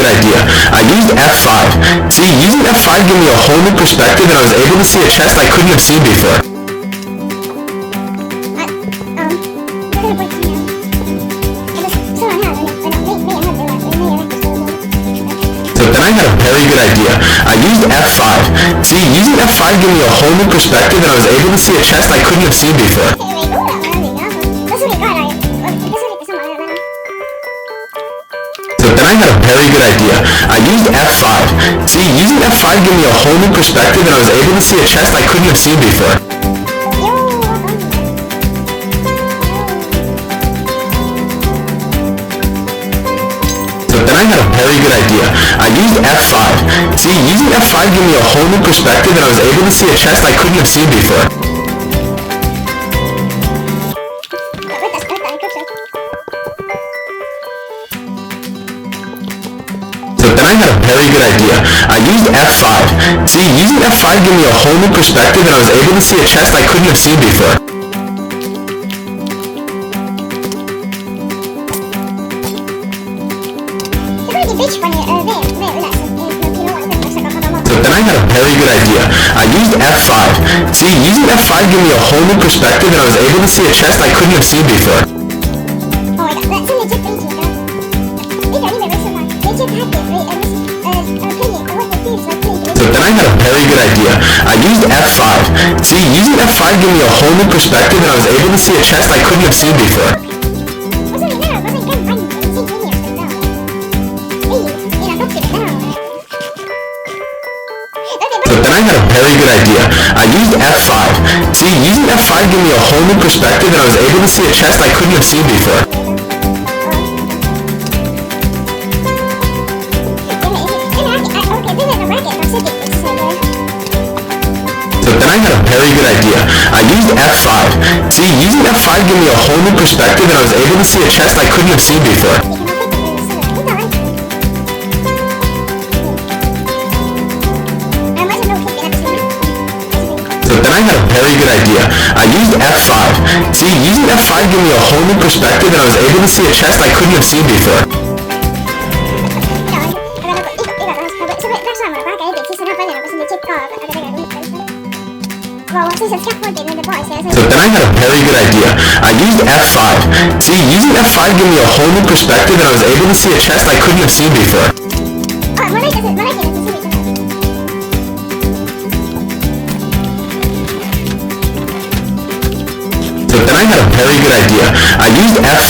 idea. I used F5. See, using F5 gave me a whole new perspective and I was able to see a chest I couldn't have seen before. So then I had a very good idea. I used F5. See, using F5 gave me a whole new perspective and I was able to see a chest I couldn't have seen before. So then I had a very good idea. I used F5. See, using F5 gave me a whole new perspective and I was able to see a chest I couldn't have seen before. So then I had a very good idea. I used F5. See, using F5 gave me a whole new perspective and I was able to see a chest I couldn't have seen before. So then I had a very good idea. I used F5. See, using F5 gave me a whole new perspective and I was able to see a chest I couldn't have seen before. So then I had a very good idea. I used F5. See, using F5 gave me a whole new perspective and I was able to see a chest I couldn't have seen before. So then I had a very good idea. I used F5. See, using F5 gave me a whole new perspective and I was able to see a chest I couldn't have seen before. So then I had a very good idea. I used F5. See, using F5 gave me a whole new perspective and I was able to see a chest I couldn't have seen before. So then I had a very good idea. I used F5. See, using F5 gave me a whole new perspective and I was able to see a chest I couldn't have seen before. So then I had a very good idea. I used F5. See, using F5 gave me a whole new perspective and I was able to see a chest I couldn't have seen before. So then I had a very good idea. I used F5. See, using F5 gave me a whole new perspective and I was able to see a chest I couldn't have seen before. So then I had a very good idea. I used F5.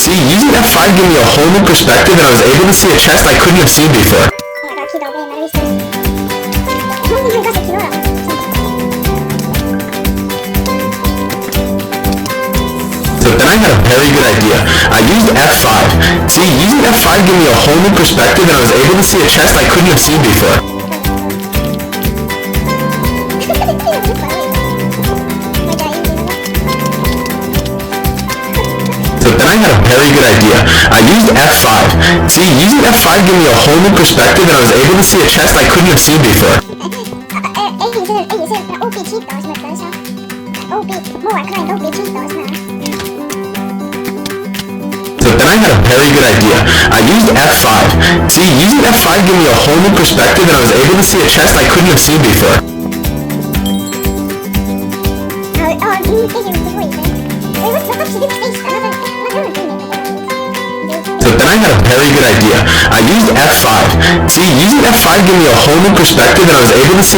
See, using F5 gave me a whole new perspective and I was able to see a chest I couldn't have seen before. So then I had a very good idea. I used F5. See, using F5 gave me a whole new perspective and I was able to see a chest I couldn't have seen before. So then I had a very good idea. I used F5. See, using F5 gave me a whole new perspective and I was able to see a chest I couldn't have seen before. So then I had a very good idea. I used F5. See, using F5 gave me a whole new perspective and I was able to see a chest I couldn't have seen before. So then I had a very good idea. I used F5. See, using F5 gave me a whole new perspective and I was able to see